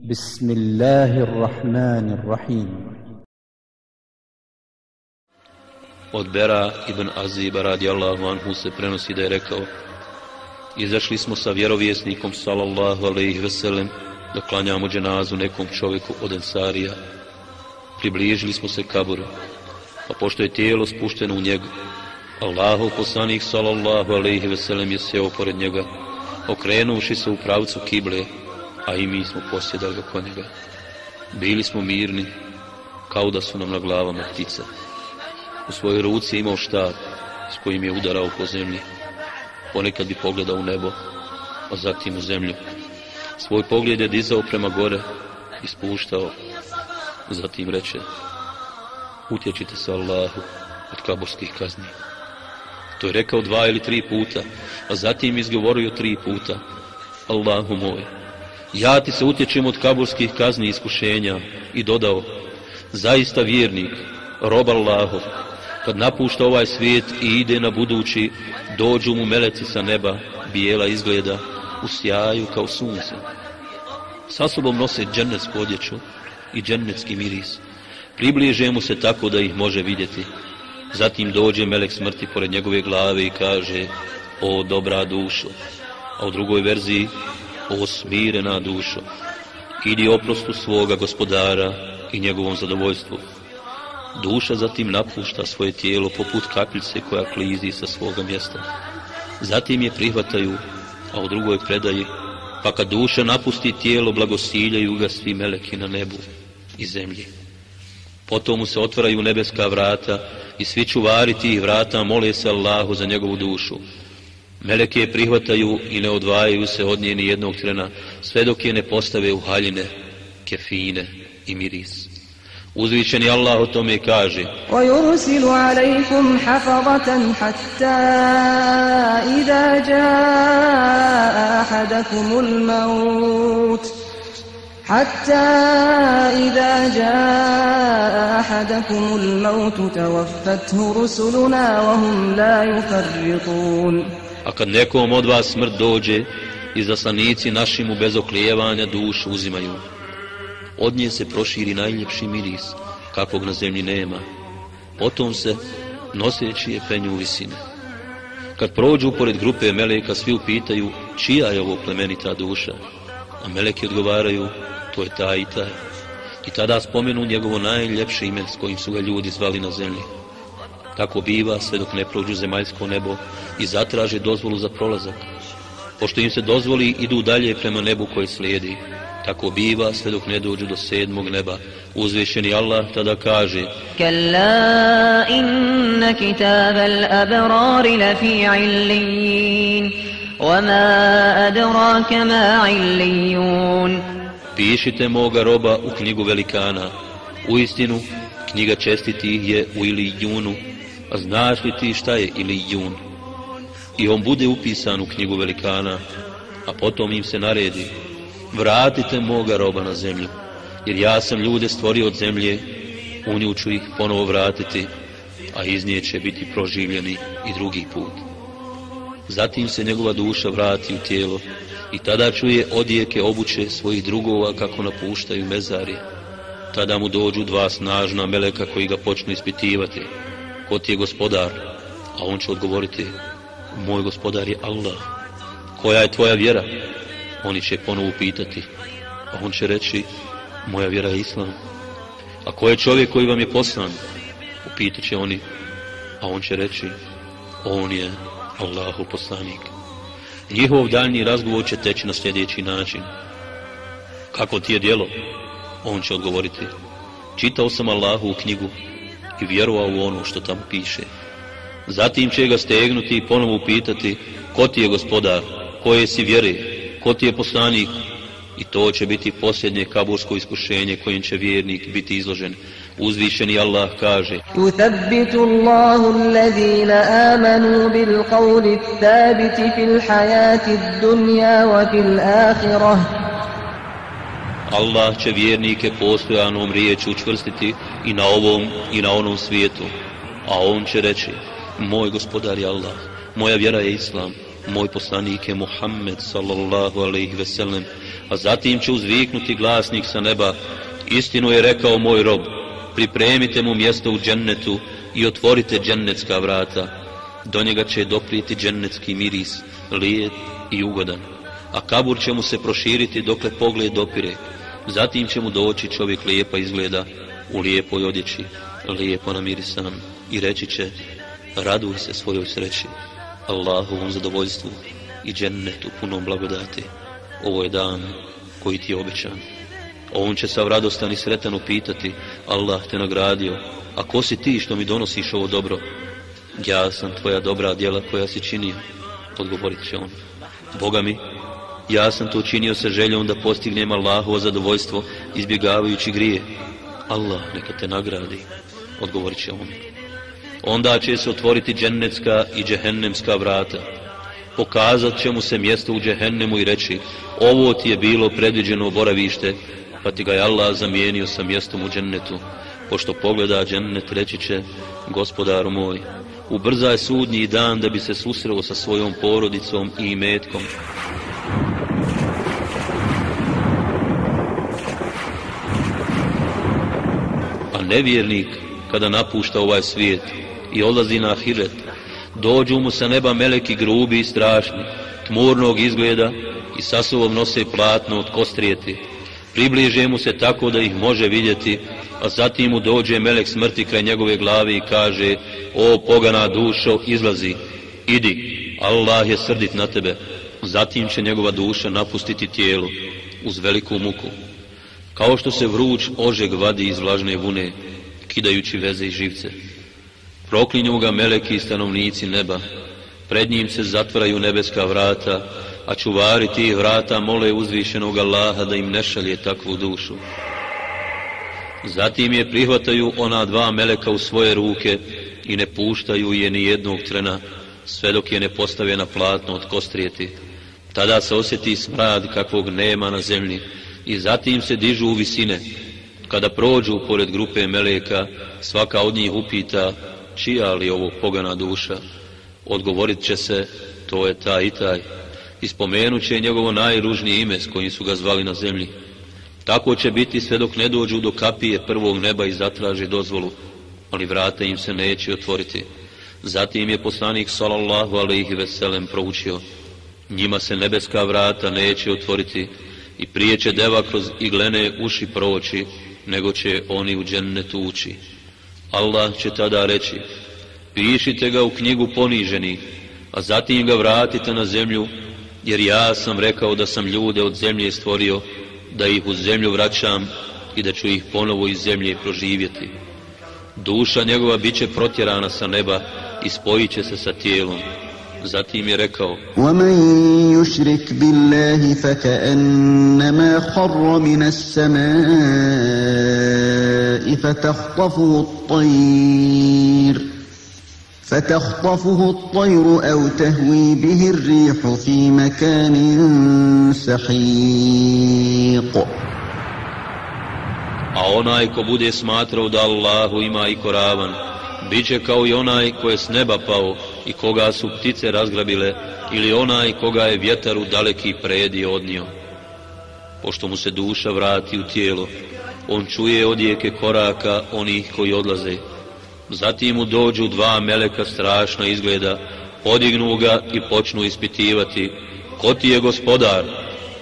بسم الله الرحمن الرحيم. Od Bera ibn Aziba radijallahu anhu se prenosi da je rekao: izašli smo sa vjerovjesnikom sallallahu alejhi ve sellem da klanjamo dženazu nekom čovjeku od Ensarija. Približili smo se kaburu, pa pošto je tijelo spušteno u njega, Allahov poslanik sallallahu alejhi ve sellem je sjeo pored njega, okrenuši se u pravcu kible, a i mi smo posjedali oko njega. Bili smo mirni, kao da su nam na glavama ptice. U svojoj ruci je imao štap s kojim je udarao po zemlji. Ponekad bi pogledao u nebo, a zatim u zemlju. Svoj pogled je dizao prema gore i spuštao. Zatim reče: utječite se Allahu od kaburskih kazni. To je rekao 2 ili 3 puta, a zatim izgovorio 3 puta: Allahu moj, ja ti se utječem od kaburskih kazni i iskušenja. I dodao: zaista vjernik, rob Allahov, kad napušta ovaj svijet i ide na budući, dođu mu meleci sa neba, bijela izgleda, u sjaju kao sunce. Sa sobom nose džennetsku odjeću i džennetski miris. Približe mu se tako da ih može vidjeti. Zatim dođe melek smrti pored njegove glave i kaže: o dobra dušo. A u drugoj verziji: o smirena dušo, idi oprostu svoga gospodara i njegovom zadovoljstvu. Duša zatim napušta svoje tijelo poput kapljice koja klizi sa svoga mjesta. Zatim je prihvataju, a u drugoj predaji: pa kad duša napusti tijelo, blagosiljaju ga svi meleki na nebu i zemlji. Potom mu se otvaraju nebeska vrata i svi čuvari tih vrata mole se Allahu za njegovu dušu. Meleke je prihvataju i ne odvajaju se od nje ni jednog trena, sve dok je ne postave u haljine, kefine i miris. Uzvišeni Allah o tome kaže: وَيُرْسِلُ عَلَيْكُمْ حَفَظَةً حَتَّى إِذَا جَاءَ أَحَدَكُمُ الْمَوْتُ تَوَفَّتْهُ رُسُلُنَا وَهُمْ لَا يُفَرِّطُونَ. A kad nekom od vas smrt dođe, izaslanici naši mu bez oklijevanja dušu uzimaju. Od nje se proširi najljepši miris, kakvog na zemlji nema. Potom se, noseći je, penju u visine. Kad prođu pored grupe meleka, svi upitaju: čija je ovo plemenita duša? A meleki odgovaraju: to je taj i taj. I tada spomenu njegovo najljepše ime s kojim su ga ljudi zvali na zemlji. Tako biva sve dok ne prođu zemaljsko nebo i zatraže dozvolu za prolazak. Pošto im se dozvoli, idu dalje prema nebu koje slijedi. Tako biva sve dok ne dođu do 7. neba. Uzvišeni Allah tada kaže: Kalla inna kitabal abrari lafi illijin, wa ma adraka ma illijun. Pišite moga roba u knjigu velikana. Uistinu, knjiga čestitih je u Ilijunu, a znaš li ti šta je Ilijun? I on bude upisan u knjigu velikana, a potom im se naredi: vratite moga roba na zemlju, jer ja sam ljude stvorio od zemlje, u nju ću ih ponovo vratiti, a iz nje će biti proživljeni i drugi put. Zatim se njegova duša vrati u tijelo i tada čuje odjeke obuće svojih drugova kako napuštaju mezari. Tada mu dođu 2 snažna meleka koji ga počnu ispitivati: ko ti je gospodar? A on će odgovoriti: moj gospodar je Allah. Koja je tvoja vjera? Oni će ponovo pitati, a on će reći: moja vjera je Islam. A ko je čovjek koji vam je poslan? Upitat će oni, a on će reći: on je Allahov poslanik. Njihov daljnji razgovor će teći na sljedeći način: kako ti je djelo? On će odgovoriti: čitao sam Allahu u knjigu i vjerovao u ono što tamo piše. Zatim će ga stegnuti i ponovo upitati: ko ti je gospodar? Koje si vjere? Ko ti je poslanik? I to će biti posljednje kabursko iskušenje kojim će vjernik biti izložen. Uzvišeni Allah kaže: يُثَبِّتُ اللَّهُ الَّذِينَ آمَنُوا بِالْقَوْلِ الثَّابِتِ فِي الْحَيَاةِ الدُّنْيَا وَفِي الْآخِرَةِ. Allah će vjernike postojanom riječu učvrstiti i na ovom i na onom svijetu. A on će reći: moj gospodar je Allah, moja vjera je Islam. moj poslanik je Muhammed sallallahu alejhi ve sellem, a zatim će uzviknuti glasnik sa neba, istinu je rekao moj rob, pripremite mu mjesto u džennetu i otvorite džennetska vrata. Do njega će doprijeti džennetski miris, lijep i ugodan, a kabur će mu se proširiti dokle pogled dopire. Zatim će mu doći čovjek lijepa izgleda, u lijepoj odjeći, lijepo namirisan, i reći će: raduj se svojoj sreći, Allahovom zadovoljstvu i džennetu punom blagodati. Ovo je dan koji ti je obećan. On će sav radostan i sretan upitati: Allah te nagradio, a ko si ti što mi donosiš ovo dobro? Ja sam tvoja dobra djela koja si činio, odgovorit će on. Boga mi, ja sam to činio sa željom da postignem Allahovo zadovoljstvo, izbjegavajući grije. Allah neka te nagradi, odgovorit će on. Onda će se otvoriti džennetska i džehennemska vrata. Pokazat će mu se mjesto u džehennemu i reći: ovo ti je bilo predviđeno boravište, pa ti ga je Allah zamijenio sa mjestom u džennetu. Pošto pogleda džennet, reći će: gospodaru moj, ubrzaj sudnji dan da bi se susreo sa svojom porodicom i imetkom. A nevjernik, kada napušta ovaj svijet i odlazi na ahiret, dođu mu sa neba meleki grubi i strašni, tmurnog izgleda, i sa sobom nose platno od kostrijeti. Približe mu se tako da ih može vidjeti, a zatim mu dođe melek smrti kraj njegove glave i kaže: o pogana dušo, izlazi, idi, Allah je srdit na tebe. Zatim će njegova duša napustiti tijelo uz veliku muku, kao što se vruć ožeg vadi iz vlažne vune, kidajući veze i živce. Proklinju ga meleki i stanovnici neba, pred njim se zatvaraju nebeska vrata, a čuvari tih vrata mole uzvišenog Allaha da im ne šalje takvu dušu. Zatim je prihvataju ona dva meleka u svoje ruke i ne puštaju je ni jednog trena, sve dok je ne postave na platno od kostrijeti. Tada se osjeti smrad kakvog nema na zemlji i zatim se dižu u visine. Kada prođu pored grupe meleka, svaka od njih upita: čija li ovo pogana duša? Odgovorit će se: to je taj i taj. I spomenut će njegovo najružnije ime s kojim su ga zvali na zemlji. Tako će biti sve dok ne dođu do kapije prvog neba i zatraže dozvolu, ali vrata im se neće otvoriti. Zatim je poslanik sallallahu alejhi ve sellem proučio: njima se nebeska vrata neće otvoriti i prije će deva kroz iglene uši proći, nego će oni u džennetu ući. Allah će tada reći: pišite ga u knjigu poniženih, a zatim ga vratite na zemlju, jer ja sam rekao da sam ljude od zemlje stvorio, da ih u zemlju vraćam i da ću ih ponovo iz zemlje proživjeti. Duša njegova bit će protjerana sa neba i spojit će se sa tijelom. Zatim je rekao: وَمَنْ يُشْرِكْ بِاللَّهِ فَكَأَنَّمَا خَرَّ مِنَ السَّمَاءِ فتخطفه الطير أو تهوي به الريح في مكان سحيق. A onaj ko bude smatrao da Allahu ima i koravan, bit će kao i onaj ko je s neba pao i koga su ptice razgrabile, ili onaj koga je vjetar u daleki predije odnio. Pošto mu se duša vrati u tijelo, on čuje odjeke koraka onih koji odlaze. Zatim mu dođu dva meleka strašna izgleda, podignu ga i počnu ispitivati: ko ti je gospodar?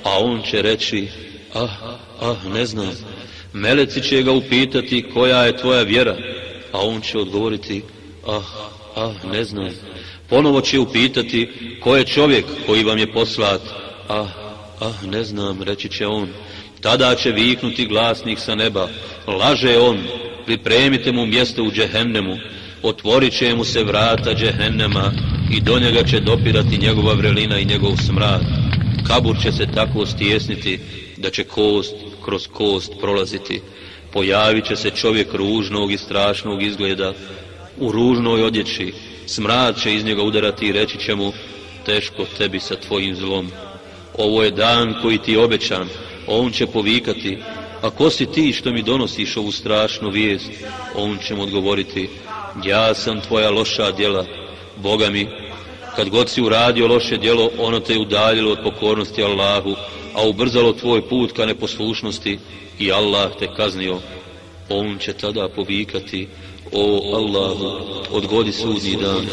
A on će reći: ne znam. Meleci će ga upitati: koja je tvoja vjera? A on će odgovoriti: ne znam. Ponovo će upitati: ko je čovjek koji vam je poslat? Ne znam, reći će on. Tada će viknuti glasnik sa neba: laže on, pripremite mu mjesto u džehennemu, otvorit će mu se vrata džehennema i do njega će dopirati njegova vrelina i njegov smrad. Kabur će se tako stjesniti da će kost kroz kost prolaziti. Pojavit će se čovjek ružnog i strašnog izgleda, u ružnoj odjeći. Smrad će iz njega udarati i reći će mu: teško tebi sa tvojim zlom. Ovo je dan koji ti je obećan. On će povikati: a ko si ti što mi donosiš ovu strašnu vijest? On će mu odgovoriti: ja sam tvoja loša djela. Boga mi, Kad god si uradio loše djelo, ono te je udaljilo od pokornosti Allahu, a ubrzalo tvoj put ka neposlušnosti i Allah te kaznio, on će tada povikati: o Allahu, odgodi sudnji dan.